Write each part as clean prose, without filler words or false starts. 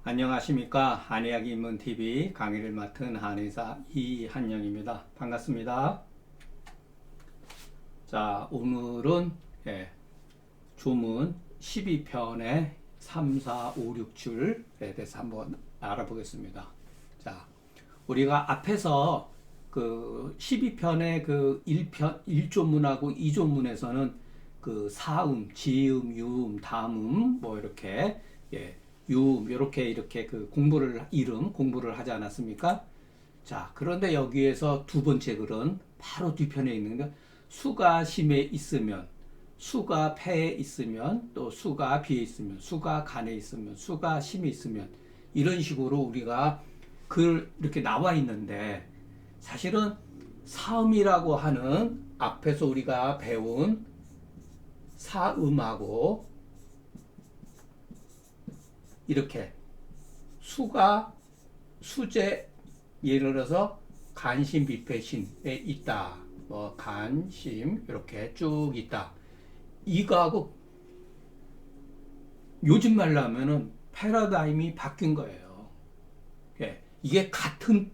안녕하십니까. 한의학 입문TV 강의를 맡은 한의사 이한영입니다. 반갑습니다. 자, 오늘은 조문 12편의 3, 4, 5, 6줄에 대해서 한번 알아보겠습니다. 자, 우리가 앞에서 그 12편의 그 1조문하고 2조문에서는 그 사음, 지음, 유음, 담음 뭐 이렇게 유음 이렇게 그 이름 공부를 하지 않았습니까? 자, 그런데 여기에서 두 번째 글은 바로 뒤편에 있는 수가 심에 있으면, 수가 폐에 있으면, 또 수가 비에 있으면, 수가 간에 있으면, 수가 심에 있으면, 이런 식으로 우리가 이렇게 나와 있는데, 사실은 사음이라고 하는 앞에서 우리가 배운 사음하고 이렇게 수가 수제, 예를 들어서 간심 비폐신에 있다. 뭐 간심 이렇게 쭉 있다. 이거하고 요즘 말로 하면은 패러다임이 바뀐 거예요. 이게 같은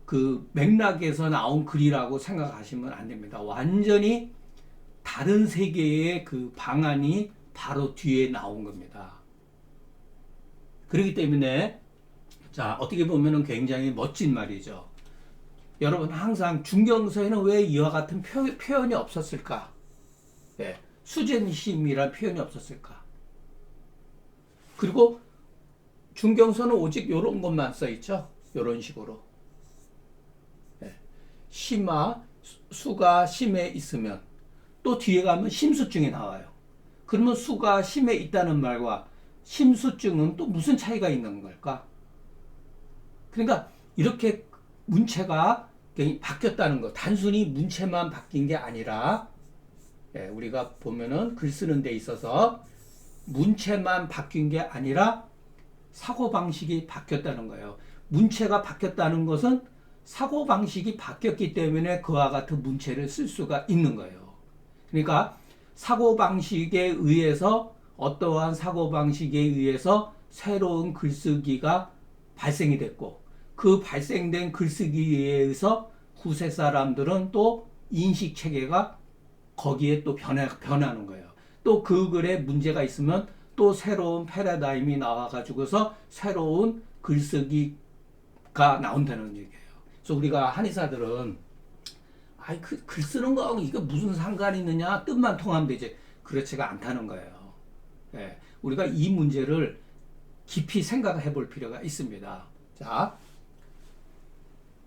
그 맥락에서 나온 글이라고 생각하시면 안 됩니다. 완전히 다른 세계의 그 방안이 바로 뒤에 나온 겁니다. 그렇기 때문에 자, 어떻게 보면은 굉장히 멋진 말이죠. 여러분, 항상 중경서에는 왜 이와 같은 표현이 없었을까? 수전심이란 표현이 없었을까? 그리고 중경서는 오직 이런 것만 써 있죠. 이런 식으로. 심화, 수가 심에 있으면 또 뒤에 가면 심수증이 나와요. 그러면 수가 심에 있다는 말과 심수증은 또 무슨 차이가 있는 걸까? 그러니까 이렇게 문체가 바뀌었다는 것. 단순히 문체만 바뀐 게 아니라 우리가 보면은 글 쓰는 데 있어서 문체만 바뀐 게 아니라 사고방식이 바뀌었다는 거예요. 문체가 바뀌었다는 것은 사고방식이 바뀌었기 때문에 그와 같은 문체를 쓸 수가 있는 거예요. 그러니까 사고방식에 의해서 어떠한 사고방식에 의해서 새로운 글쓰기가 발생이 됐고 그 발생된 글쓰기에 의해서 후세 사람들은 또 인식 체계가 거기에 또 변하는 거예요. 또 그 글에 문제가 있으면 또 새로운 패러다임이 나와가지고서 새로운 글쓰기가 나온다는 얘기예요. 그래서 우리가 한의사들은 글 쓰는 거하고 이거 무슨 상관이 있느냐, 뜻만 통하면 되지. 그렇지가 않다는 거예요. 우리가 이 문제를 깊이 생각해 볼 필요가 있습니다. 자,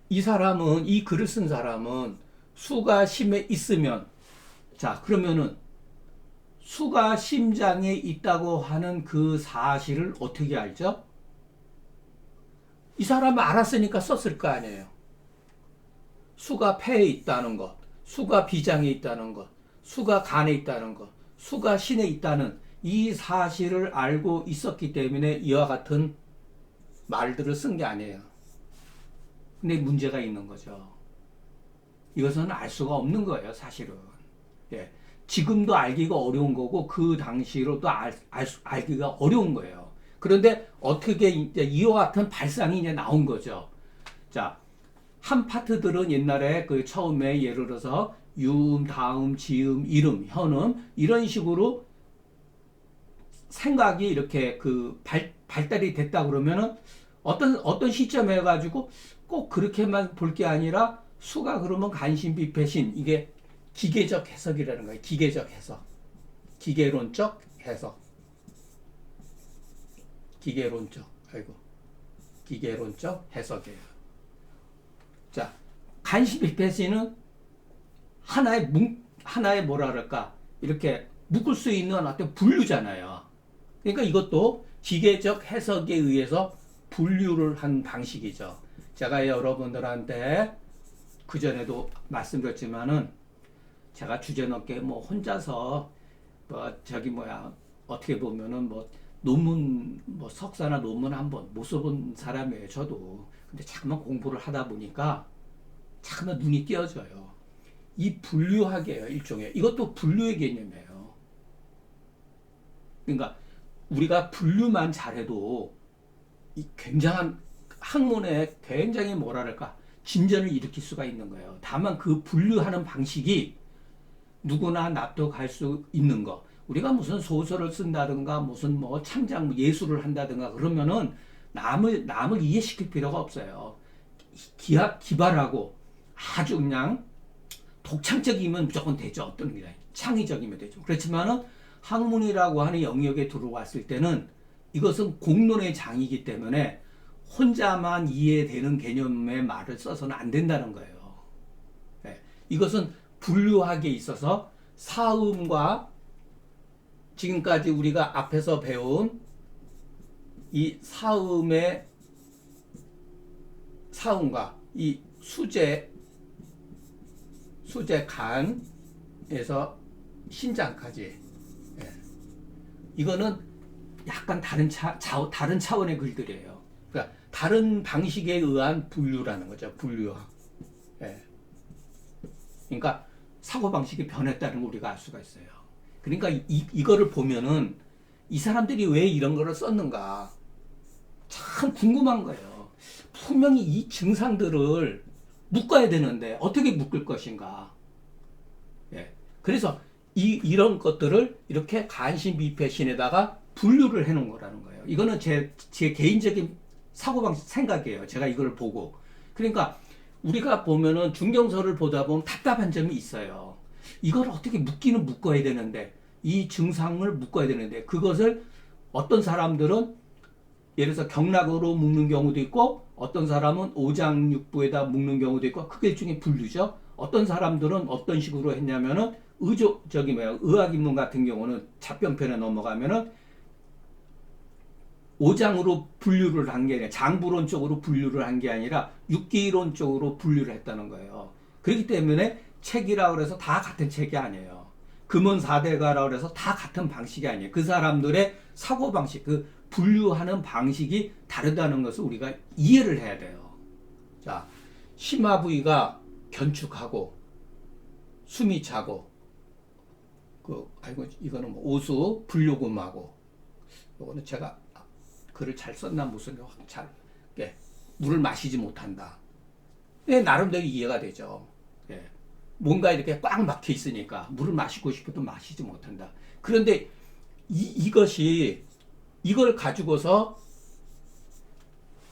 이 글을 쓴 사람은 수가 심에 있으면, 자, 그러면은 수가 심장에 있다고 하는 그 사실을 어떻게 알죠? 이 사람은 알았으니까 썼을 거 아니에요. 수가 폐에 있다는 것, 수가 비장에 있다는 것, 수가 간에 있다는 것, 수가 신에 있다는 이 사실을 알고 있었기 때문에 이와 같은 말들을 쓴 게 아니에요. 근데 문제가 있는 거죠. 이것은 알 수가 없는 거예요, 사실은. 지금도 알기가 어려운 거고, 그 당시로도 알기가 어려운 거예요. 그런데 어떻게 이제 이와 같은 발상이 이제 나온 거죠. 자, 한 파트들은 옛날에 그 처음에 예를 들어서 유음, 다음, 지음, 이름, 현음 이런 식으로 생각이 이렇게 그 발달이 됐다 그러면은 어떤 시점에 가지고 꼭 그렇게만 볼 게 아니라 수가 그러면 간신, 비폐신 이게 기계적 해석이라는 거예요. 기계적 해석, 기계론적 해석, 기계론적 해석이에요. 자, 간신, 비폐신은 하나의 뭐라 그럴까 이렇게 묶을 수 있는 어떤 분류잖아요. 그러니까 이것도 기계적 해석에 의해서 분류를 한 방식이죠. 제가 여러분들한테 그전에도 말씀드렸지만은 제가 주제넘게 뭐 혼자서 어떻게 보면은 뭐 논문 뭐 석사나 논문 한번 못 써본 사람이에요. 저도. 근데 자꾸만 공부를 하다 보니까 자꾸만 눈이 띄어져요. 이 분류학이에요, 일종의. 이것도 분류의 개념이에요. 그러니까 우리가 분류만 잘해도 이 굉장한 학문에 굉장히 뭐랄까 진전을 일으킬 수가 있는 거예요. 다만 그 분류하는 방식이 누구나 납득할 수 있는 거. 우리가 무슨 소설을 쓴다든가 무슨 뭐 창작 예술을 한다든가 그러면은 남을 이해시킬 필요가 없어요. 기발하고 아주 그냥 독창적이면 무조건 되죠. 어떤 게 창의적이면 되죠. 그렇지만은 학문이라고 하는 영역에 들어왔을 때는 이것은 공론의 장이기 때문에 혼자만 이해되는 개념의 말을 써서는 안 된다는 거예요. 네. 이것은 분류하기에 있어서 사음과 지금까지 우리가 앞에서 배운 이 사음과 이 수제간에서 신장까지 이거는 약간 다른 차원의 글들이에요. 그러니까 다른 방식에 의한 분류라는 거죠. 분류학. 예. 그러니까 사고 방식이 변했다는 걸 우리가 알 수가 있어요. 그러니까 이거를 보면은 이 사람들이 왜 이런 거를 썼는가 참 궁금한 거예요. 분명히 이 증상들을 묶어야 되는데 어떻게 묶을 것인가. 예. 그래서 이런 것들을 이렇게 간신비패신에다가 분류를 해놓은 거라는 거예요. 이거는 제 개인적인 사고방식 생각이에요. 제가 이걸 보고. 그러니까 우리가 보면은 중경서를 보다 보면 답답한 점이 있어요. 이걸 어떻게 묶어야 되는데, 이 증상을 묶어야 되는데, 그것을 어떤 사람들은 예를 들어서 경락으로 묶는 경우도 있고, 어떤 사람은 오장육부에다 묶는 경우도 있고, 그게 일종의 분류죠. 어떤 사람들은 어떤 식으로 했냐면은, 의학인문 같은 경우는 잡변편에 넘어가면은, 오장으로 분류를 한 게 아니라 장부론 쪽으로 분류를 한 게 아니라 육기이론 쪽으로 분류를 했다는 거예요. 그렇기 때문에 책이라 그래서 다 같은 책이 아니에요. 금원 사대가라 그래서 다 같은 방식이 아니에요. 그 사람들의 사고 방식, 그 분류하는 방식이 다르다는 것을 우리가 이해를 해야 돼요. 자, 심화 부위가 견축하고 숨이 차고 이거는 뭐 오수 불요금하고 이거는 제가 글을 잘 썼나 무슨 잘 물을 마시지 못한다. 네, 나름대로 이해가 되죠. 예. 뭔가 이렇게 꽉 막혀 있으니까 물을 마시고 싶어도 마시지 못한다. 그런데 이걸 가지고서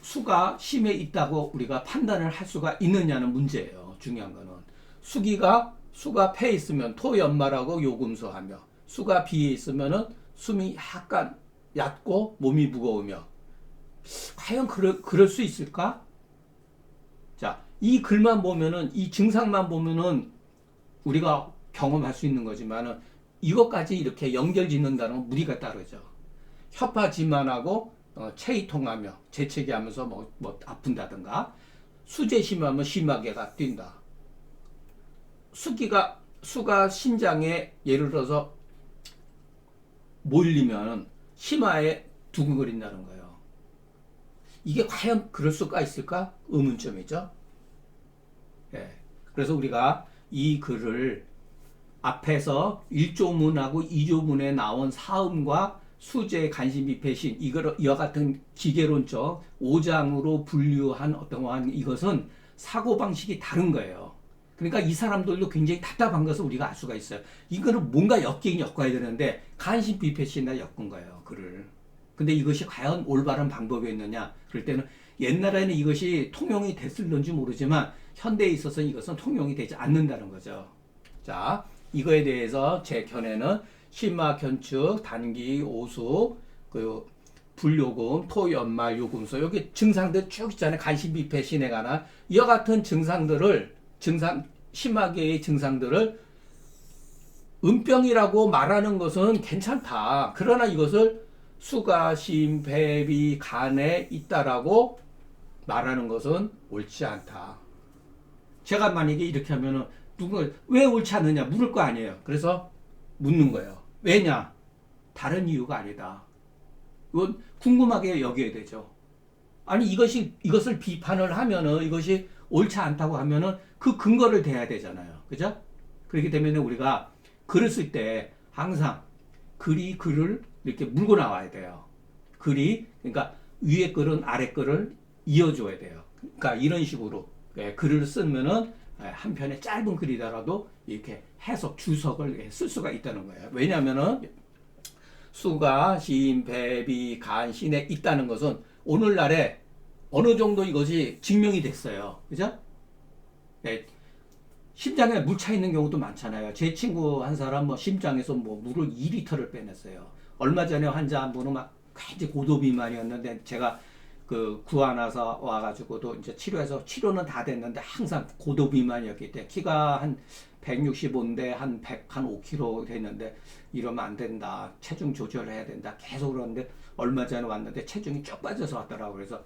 수가 심에 있다고 우리가 판단을 할 수가 있느냐는 문제예요. 중요한 거는 수가 폐에 있으면 토연마라고 요금소하며 수가 비에 있으면은 숨이 약간 얕고 몸이 무거우며 과연 그럴 수 있을까? 자, 이 글만 보면은 이 증상만 보면은 우리가 경험할 수 있는 거지만은 이것까지 이렇게 연결짓는다는 건 무리가 따르죠. 혀파지만하고 체이통하며 재채기하면서 뭐 아픈다든가 수재심하면 심하게가 뛴다. 수가 신장에 예를 들어서 몰리면 심하에 두근거린다는 거예요. 이게 과연 그럴 수가 있을까? 의문점이죠. 예. 그래서 우리가 이 글을 앞에서 1조문하고 2조문에 나온 사음과 수재, 간신비, 패신 이와 같은 기계론적 5장으로 분류한 어떤 이것은 사고방식이 다른 거예요. 그러니까 이 사람들도 굉장히 답답한 것을 우리가 알 수가 있어요. 이거는 뭔가 엮어야 되는데 간신비, 패신이나 엮은 거예요. 글을. 근데 이것이 과연 올바른 방법이었느냐? 그럴 때는 옛날에는 이것이 통용이 됐을런지 모르지만 현대에 있어서는 이것은 통용이 되지 않는다는 거죠. 자, 이거에 대해서 제 견해는 심화, 견축, 단기, 오수, 불요금, 토연말, 요금소 여기 증상들 쭉 있잖아요. 간신비, 패신에 관한 이와 같은 심하게의 증상들을 은병이라고 말하는 것은 괜찮다. 그러나 이것을 수가, 심, 배비, 간에 있다라고 말하는 것은 옳지 않다. 제가 만약에 이렇게 하면은 누군가 왜 옳지 않느냐 물을 거 아니에요. 그래서 묻는 거예요. 왜냐? 다른 이유가 아니다. 이건 궁금하게 여겨야 되죠. 아니 이것을 비판을 하면은 이것이 옳지 않다고 하면은 그 근거를 대야 되잖아요. 그죠? 그렇기 때문에 우리가 글을 쓸 때 항상 글을 이렇게 물고 나와야 돼요. 그러니까 위에 글은 아래 글을 이어줘야 돼요. 그러니까 이런 식으로 글을 쓰면은 한 편의 짧은 글이더라도 이렇게 해석, 주석을 쓸 수가 있다는 거예요. 왜냐하면은 수가, 심, 배비, 간, 신에 있다는 것은 오늘날에 어느 정도 이것이 증명이 됐어요. 그죠? 네. 심장에 물 차 있는 경우도 많잖아요. 제 친구 한 사람 뭐 심장에서 뭐 물을 2리터를 빼냈어요. 얼마 전에 환자 한 분은 막 굉장히 고도 비만이었는데 제가 그 구안와서 와가지고도 이제 치료해서 치료는 다 됐는데 항상 고도 비만이었기 때문에 키가 한 165인데 한 100, 한 5kg 됐는데 이러면 안 된다. 체중 조절해야 된다. 계속 그러는데 얼마 전에 왔는데 체중이 쭉 빠져서 왔더라고요. 그래서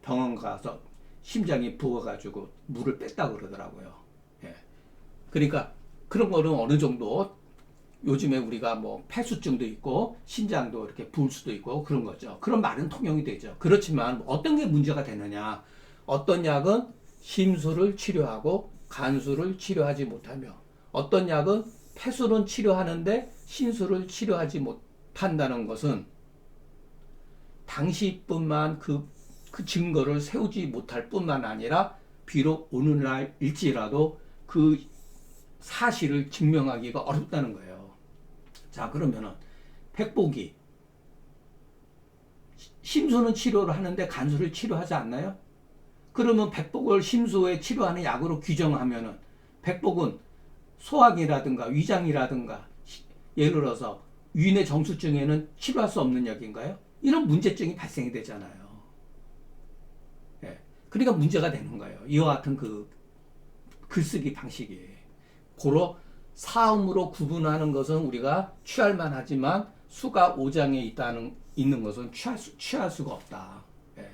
병원 가서 심장이 부어가지고 물을 뺐다고 그러더라고요. 예. 그러니까 그런 거는 어느 정도 요즘에 우리가 뭐 폐수증도 있고 신장도 이렇게 부을 수도 있고 그런 거죠. 그런 말은 통용이 되죠. 그렇지만 어떤 게 문제가 되느냐? 어떤 약은 심수를 치료하고 간수를 치료하지 못하며 어떤 약은 폐수는 치료하는데 신수를 치료하지 못한다는 것은 당시뿐만 그 증거를 세우지 못할 뿐만 아니라 비록 오늘날일지라도 그 사실을 증명하기가 어렵다는 거예요. 자, 그러면은 백복이 심수는 치료를 하는데 간수를 치료하지 않나요? 그러면 백복을 심수에 치료하는 약으로 규정하면은 백복은 소화기라든가 위장이라든가 예를 들어서 위내 정수증에는 치료할 수 없는 약인가요? 이런 문제점이 발생이 되잖아요. 예. 그러니까 문제가 되는 거예요. 이와 같은 그 글쓰기 방식이. 고로 사음으로 구분하는 것은 우리가 취할만 하지만 수가 5장에 있는 것은 취할 수가 없다. 예.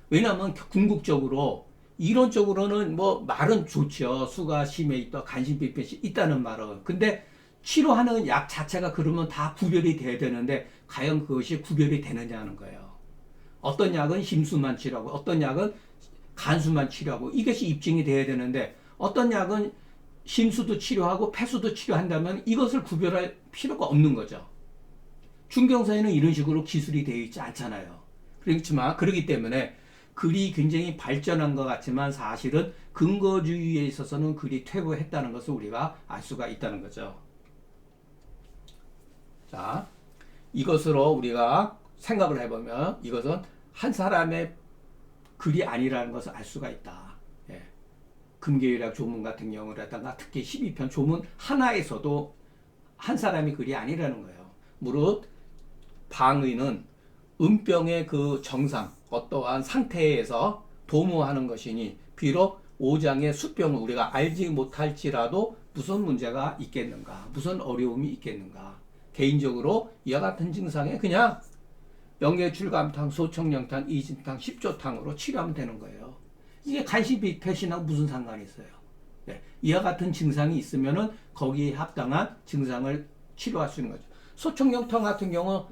왜냐하면 궁극적으로 이론적으로는 뭐 말은 좋죠. 수가 심에 있다, 간신비패시 있다는 말은. 근데 치료하는 약 자체가 그러면 다 구별이 돼야 되는데 과연 그것이 구별이 되느냐는 거예요. 어떤 약은 심수만 치료하고 어떤 약은 간수만 치료하고 이것이 입증이 돼야 되는데 어떤 약은 심수도 치료하고 폐수도 치료한다면 이것을 구별할 필요가 없는 거죠. 중경사에는 이런 식으로 기술이 되어 있지 않잖아요. 그렇지만 그렇기 때문에 글이 굉장히 발전한 것 같지만 사실은 근거주의에 있어서는 글이 퇴보했다는 것을 우리가 알 수가 있다는 거죠. 자, 이것으로 우리가 생각을 해보면 이것은 한 사람의 글이 아니라는 것을 알 수가 있다. 예. 금계유락 조문 같은 경우라든가 특히 12편 조문 하나에서도 한 사람이 글이 아니라는 거예요. 무릇 방의는 은병의 그 정상 어떠한 상태에서 도모하는 것이니 비록 5장의 수병을 우리가 알지 못할지라도 무슨 문제가 있겠는가, 무슨 어려움이 있겠는가. 개인적으로 이와 같은 증상에 그냥 명예출감탕, 소청령탕, 이진탕, 10조탕으로 치료하면 되는 거예요. 이게 간신비패신하고 무슨 상관이 있어요? 네. 이와 같은 증상이 있으면은 거기에 합당한 증상을 치료할 수 있는 거죠. 소청령탕 같은 경우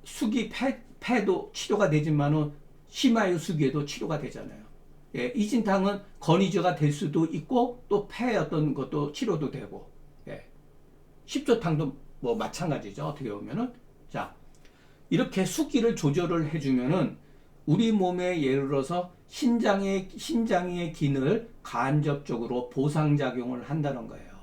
수기 폐도 치료가 되지만은 심하유 수기에도 치료가 되잖아요. 예, 이진탕은 건의제가 될 수도 있고 또 폐 어떤 것도 치료도 되고, 예. 10조탕도 뭐 마찬가지죠. 어떻게 보면은 자 이렇게 수기를 조절을 해주면은 우리 몸에 예를 들어서 신장의 기능을 간접적으로 보상작용을 한다는 거예요.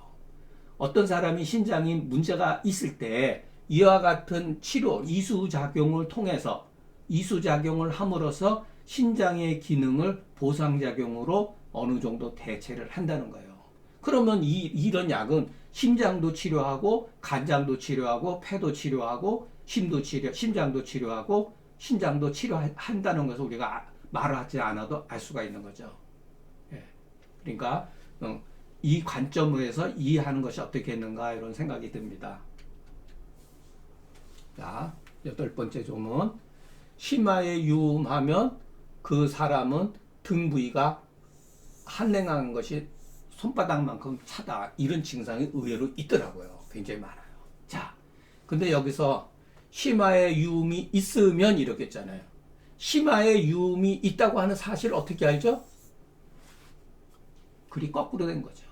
어떤 사람이 신장이 문제가 있을 때 이와 같은 치료, 이수작용을 통해서 이수작용을 함으로써 신장의 기능을 보상작용으로 어느 정도 대체를 한다는 거예요. 그러면 이런 약은 심장도 치료하고 간장도 치료하고 폐도 치료하고 심장도 치료하고 신장도 치료한다는 것을 우리가 말하지 않아도 알 수가 있는 거죠. 예. 그러니까 이 관점에서 이해하는 것이 어떻겠는가 이런 생각이 듭니다. 자, 8번째 조문. 심하에 유음하면 그 사람은 등 부위가 한랭한 것이 손바닥만큼 차다. 이런 증상이 의외로 있더라고요. 굉장히 많아요. 자, 근데 여기서 심하에 유음이 있으면 이렇게 했잖아요. 심하에 유음이 있다고 하는 사실을 어떻게 알죠? 글이 거꾸로 된 거죠.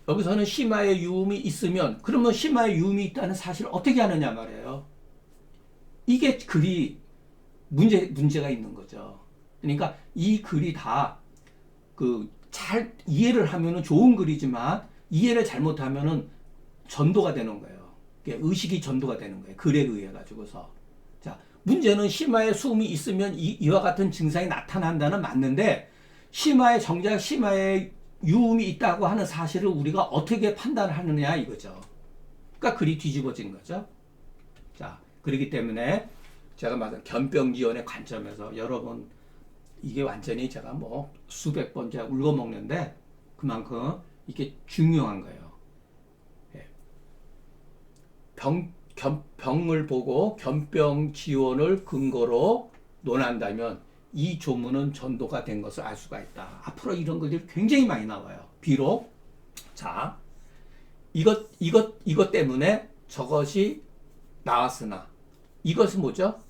여기서는 심하에 유음이 있으면 그러면 심하에 유음이 있다는 사실을 어떻게 아느냐 말이에요. 이게 글이 문제가 있는 거죠. 그러니까 이 글이 다 잘 이해를 하면은 좋은 글이지만 이해를 잘못하면은 전도가 되는 거예요. 의식이 전도가 되는 거예요. 글에 의해 가지고서. 자, 문제는 심화에 수음이 있으면 이와 같은 증상이 나타난다는 맞는데 정작 심화에 유음이 있다고 하는 사실을 우리가 어떻게 판단하느냐 이거죠. 그러니까 글이 뒤집어진 거죠. 자, 그렇기 때문에 제가 말한 견병지원의 관점에서 여러분 이게 완전히 제가 뭐 수백 번 제가 울고먹는데 그만큼 이게 중요한 거예요. 예. 병을 보고 견병지원을 근거로 논한다면 이 조문은 전도가 된 것을 알 수가 있다. 앞으로 이런 것들이 굉장히 많이 나와요. 비록 자 이것 때문에 저것이 나왔으나 이것은 뭐죠?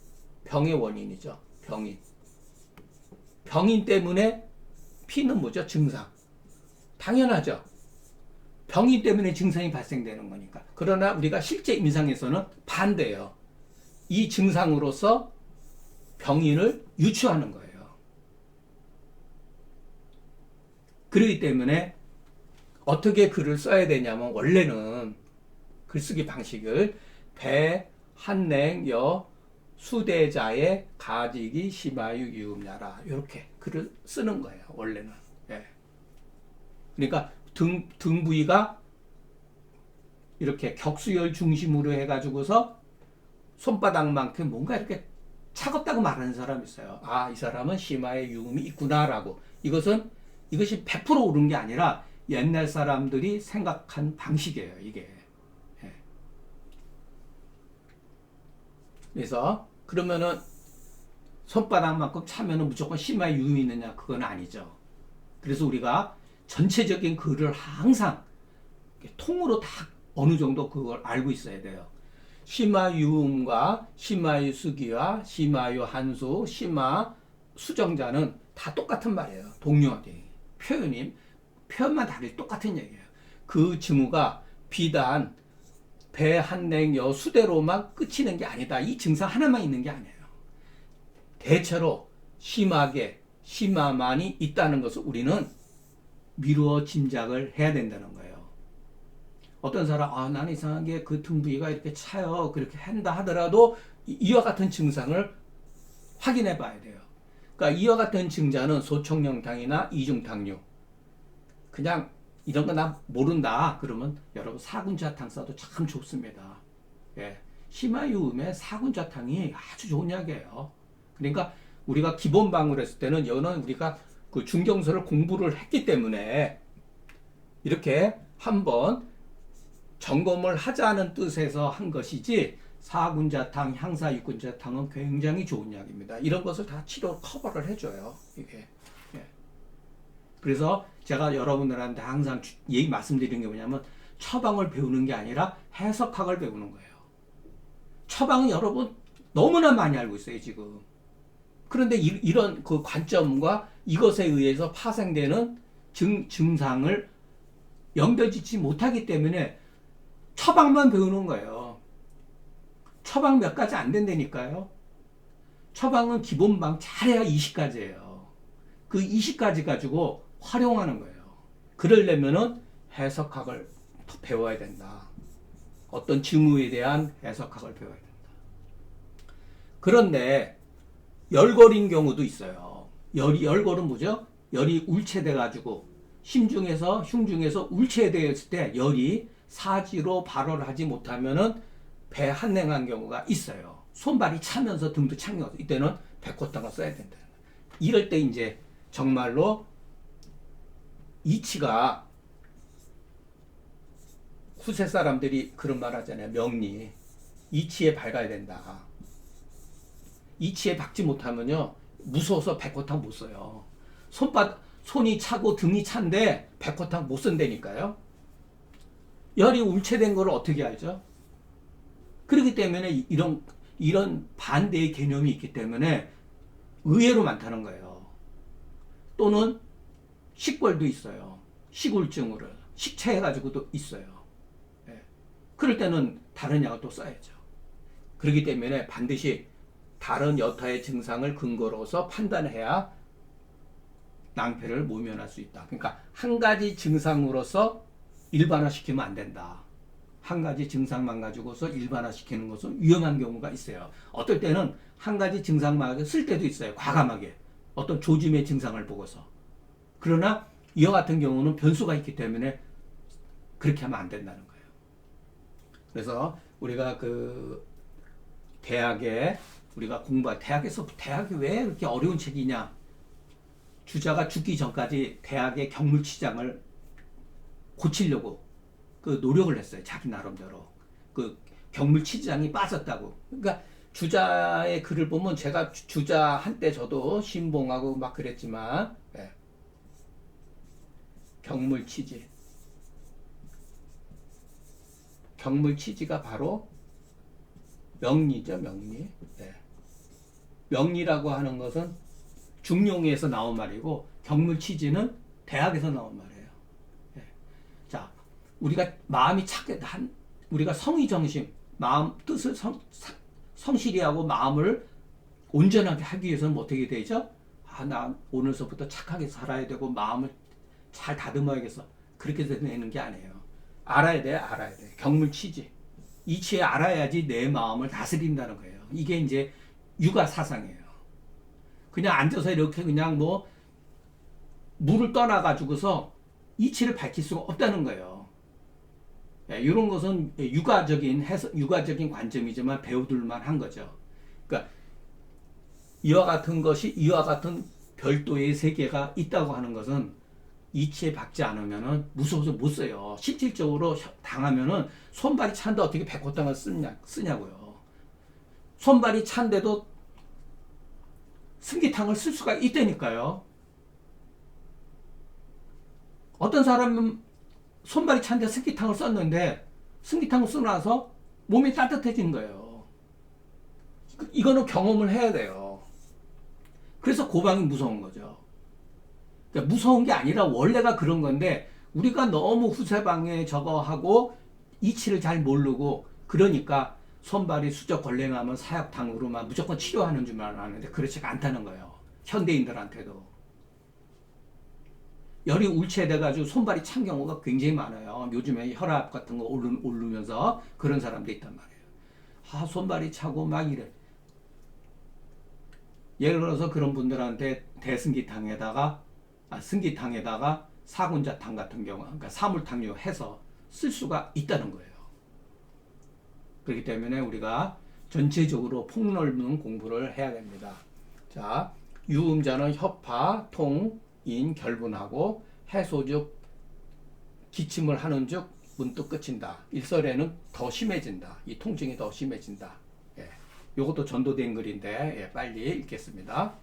병의 원인이죠. 병인 때문에 피는 뭐죠? 증상. 당연하죠. 병인 때문에 증상이 발생되는 거니까. 그러나 우리가 실제 임상에서는 반대예요. 이 증상으로서 병인을 유추하는 거예요. 그렇기 때문에 어떻게 글을 써야 되냐면 원래는 글쓰기 방식을 배, 한냉, 여, 수대자의 가지기 심하유 유음야라 이렇게 글을 쓰는 거예요. 원래는. 예. 그러니까 등 부위가 이렇게 격수열 중심으로 해가지고서 손바닥만큼 뭔가 이렇게 차갑다고 말하는 사람이 있어요. 아, 이 사람은 심하의 유음이 있구나라고. 이것이 100% 옳은 게 아니라 옛날 사람들이 생각한 방식이에요. 이게. 예. 그래서 그러면은 손바닥만큼 차면은 무조건 심하의 유음이 있느냐? 그건 아니죠. 그래서 우리가 전체적인 글을 항상 통으로 다 어느 정도 그걸 알고 있어야 돼요. 심화유음과 심화유수기와 심화유한수, 심화수정자는 다 똑같은 말이에요. 동료한테. 표현만 다르게 똑같은 얘기예요. 그 증후가 비단 배, 한냉, 여, 수대로만 끝이는 게 아니다. 이 증상 하나만 있는 게 아니에요. 대체로 심화만이 있다는 것을 우리는 미루어 짐작을 해야 된다는 거예요. 어떤 사람, 나는 이상하게 그 등 부위가 이렇게 차요. 그렇게 한다 하더라도 이와 같은 증상을 확인해 봐야 돼요. 그러니까 이와 같은 증자는 소총령탕이나 이중탕류. 그냥 이런 거 나 모른다. 그러면 여러분 사군자탕 써도 참 좋습니다. 예. 심화유음의 사군자탕이 아주 좋은 약이에요. 그러니까 우리가 기본방을 했을 때는 여는 우리가 그 중경서를 공부를 했기 때문에 이렇게 한번 점검을 하자는 뜻에서 한 것이지 사군자탕, 향사육군자탕은 굉장히 좋은 약입니다. 이런 것을 다 치료 커버를 해줘요. 이게. 예. 그래서 제가 여러분들한테 항상 말씀드리는 게 뭐냐면 처방을 배우는 게 아니라 해석학을 배우는 거예요. 처방은 여러분 너무나 많이 알고 있어요, 지금. 그런데 이런 그 관점과 이것에 의해서 파생되는 증상을 연결짓지 못하기 때문에 처방만 배우는 거예요. 처방 몇 가지 안 된다니까요. 처방은 기본방 잘해야 20가지예요. 그 20가지 가지고 활용하는 거예요. 그러려면은 해석학을 더 배워야 된다. 어떤 증후에 대한 해석학을 배워야 된다. 그런데 열걸인 경우도 있어요. 열걸은 뭐죠? 열이 울체돼 가지고 흉중에서 울체되었을 때 열이 사지로 발월을 하지 못하면은 배 한냉한 경우가 있어요. 손발이 차면서 등도 차면서 이때는 백호탕을 써야 된다. 이럴 때 이제 정말로 이치가 후세 사람들이 그런 말 하잖아요. 명리. 이치에 밝아야 된다. 이치에 박지 못하면요. 무서워서 백호탕 못 써요. 손이 차고 등이 찬데 백호탕 못 쓴다니까요. 열이 울체된 걸 어떻게 알죠? 그렇기 때문에 이런 반대의 개념이 있기 때문에 의외로 많다는 거예요. 또는 식골도 있어요. 식울증으로 식체해가지고도 있어요. 예. 그럴 때는 다른 약을 또 써야죠. 그렇기 때문에 반드시 다른 여타의 증상을 근거로서 판단해야 낭패를 모면할 수 있다. 그러니까 한 가지 증상으로서 일반화시키면 안 된다. 한 가지 증상만 가지고서 일반화시키는 것은 위험한 경우가 있어요. 어떨 때는 한 가지 증상만 쓸 때도 있어요. 과감하게. 어떤 조짐의 증상을 보고서. 그러나 이와 같은 경우는 변수가 있기 때문에 그렇게 하면 안 된다는 거예요. 그래서 우리가 그 대학에 우리가 대학에서 대학이 왜 그렇게 어려운 책이냐? 주자가 죽기 전까지 대학의 경물치장을 고치려고 그 노력을 했어요. 자기 나름대로. 그 경물치장이 빠졌다고. 그러니까 주자의 글을 보면 제가 주자 한때 저도 신봉하고 막 그랬지만 예. 경물치지가 바로 명리죠. 명리. 예. 명리라고 하는 것은 중용에서 나온 말이고 경물치지는 대학에서 나온 말이에요. 예. 자, 우리가 마음이 우리가 성의정심, 마음 뜻을 성실히 하고 마음을 온전하게 하기 위해서는 어떻게 되죠? 나 오늘서부터 착하게 살아야 되고 마음을 잘 다듬어야겠어. 그렇게 되는 게 아니에요. 알아야 돼. 경물치지. 이치에 알아야지 내 마음을 다스린다는 거예요. 이게 이제 육아 사상이에요. 그냥 앉아서 이렇게 그냥 뭐 물을 떠나가지고서 이치를 밝힐 수가 없다는 거예요. 이런 것은 육아적인 관점이지만 배우들만 한 거죠. 그러니까 이와 같은 별도의 세계가 있다고 하는 것은 이치에 박지 않으면은 무서워서 못 써요. 실질적으로 당하면은 손발이 찬데 어떻게 백호땅을 쓰냐고요. 손발이 찬데도 승기탕을 쓸 수가 있다니까요. 어떤 사람은 손발이 찬데 승기탕을 썼는데 승기탕을 쓰고 나서 몸이 따뜻해진 거예요. 이거는 경험을 해야 돼요. 그래서 고방이 무서운 거죠. 그러니까 무서운 게 아니라 원래가 그런 건데 우리가 너무 후세방에 저거 하고 이치를 잘 모르고 그러니까 손발이 수적 걸레나면 사약탕으로만 무조건 치료하는 줄만 아는데 그렇지가 않다는 거예요. 현대인들한테도. 열이 울체돼가지고 손발이 찬 경우가 굉장히 많아요. 요즘에 혈압 같은 거 오르면서 그런 사람도 있단 말이에요. 손발이 차고 막 이래. 예를 들어서 그런 분들한테 승기탕에다가 사군자탕 같은 경우, 그러니까 사물탕류 해서 쓸 수가 있다는 거예요. 그렇기 때문에 우리가 전체적으로 폭넓은 공부를 해야 됩니다. 자, 유음자는 협파, 통, 인, 결분하고 해소즉 기침을 하는 즉 문득 끝인다. 일설에는 더 심해진다. 이 통증이 더 심해진다. 예. 요것도 전도된 글인데 예, 빨리 읽겠습니다.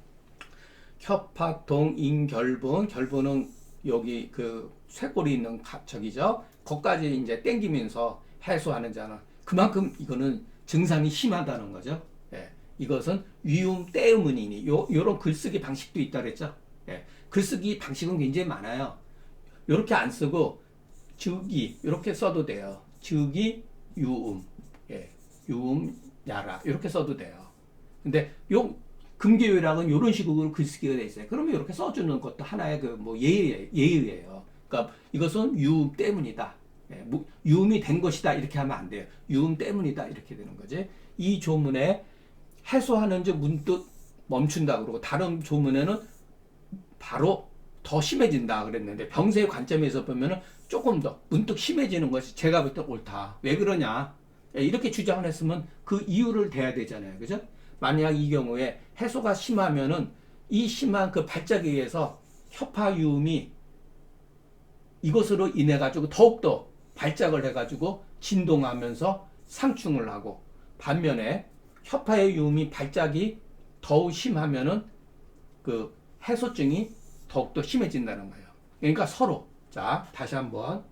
협파, 통, 인, 결분은 여기 그 쇄골이 있는 저기죠. 거기까지 이제 땡기면서 해소하는 자는 그만큼 이거는 증상이 심하다는 거죠. 예. 이것은 위움 때문이니 요런 글쓰기 방식도 있다 그랬죠. 예. 글쓰기 방식은 굉장히 많아요. 이렇게 안 쓰고 즉이 이렇게 써도 돼요. 즉이 유음, 예. 유음 야라 이렇게 써도 돼요. 근데 요 금계요락은 이런 식으로 글쓰기가 돼 있어요. 그러면 이렇게 써주는 것도 하나의 그 뭐 예의예요. 그러니까 이것은 유음 때문이다. 예, 유음이 된 것이다 이렇게 하면 안 돼요. 유음 때문이다 이렇게 되는 거지. 이 조문에 해소하는 즉 문득 멈춘다 그러고 다른 조문에는 바로 더 심해진다 그랬는데 병세의 관점에서 보면은 조금 더 문득 심해지는 것이 제가 볼 때 옳다. 왜 그러냐? 예, 이렇게 주장을 했으면 그 이유를 대야 되잖아요. 그죠? 만약 이 경우에 해소가 심하면은 이 심한 그 발작에 의해서 협파유음이 이것으로 인해 가지고 더욱더 발작을 해 가지고 진동하면서 상충을 하고 반면에 협파의 유음이 발작이 더욱 심하면은 그 해소증이 더욱더 심해진다는 거예요. 그러니까 서로 자 다시 한번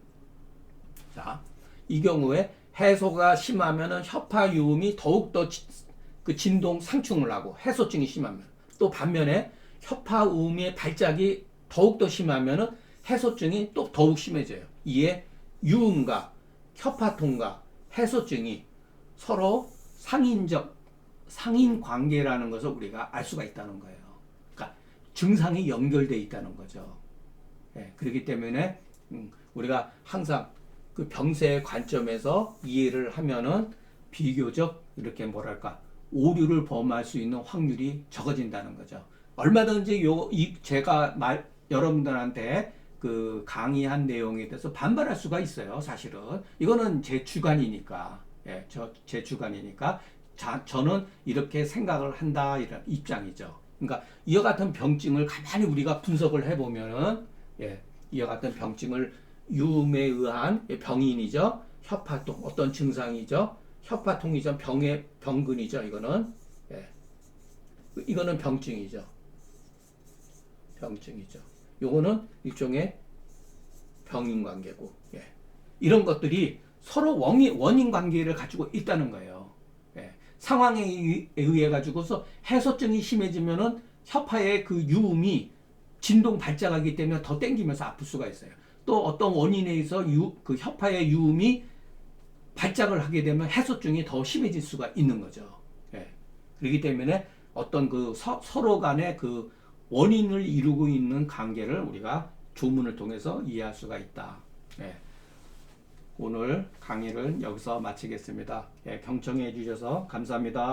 자 이 경우에 해소가 심하면은 협파유음이 더욱더 그 진동 상충을 하고 해소증이 심하면 또 반면에 협파음의 발작이 더욱더 심하면은 해소증이 또 더욱 심해져요. 이에 유음과 협파통과 해소증이 서로 상인적 상인 관계라는 것을 우리가 알 수가 있다는 거예요. 그러니까 증상이 연결돼 있다는 거죠. 예, 그렇기 때문에 우리가 항상 그 병세의 관점에서 이해를 하면은 비교적 이렇게 뭐랄까 오류를 범할 수 있는 확률이 적어진다는 거죠. 얼마든지 제가 여러분들한테 그 강의한 내용에 대해서 반발할 수가 있어요. 사실은 이거는 제 주관이니까, 예, 제 주관이니까 저는 이렇게 생각을 한다 이런 입장이죠. 그러니까 이와 같은 병증을 가만히 우리가 분석을 해보면은, 예, 이와 같은 병증을 유음에 의한 병인이죠. 협파통 어떤 증상이죠? 협파통이죠. 병의 병근이죠. 이거는, 예, 이거는 병증이죠. 병증이죠. 요거는 일종의 병인 관계고, 예. 이런 것들이 서로 원인 관계를 가지고 있다는 거예요. 예. 상황에 의해 가지고서 해소증이 심해지면은 협파의 그 유음이 진동 발작하기 때문에 더 땡기면서 아플 수가 있어요. 또 어떤 원인에 의해서 그 협파의 유음이 발작을 하게 되면 해소증이 더 심해질 수가 있는 거죠. 예. 그렇기 때문에 어떤 그 서로 간의 그 원인을 이루고 있는 관계를 우리가 조문을 통해서 이해할 수가 있다. 예. 오늘 강의를 여기서 마치겠습니다. 예, 경청해 주셔서 감사합니다.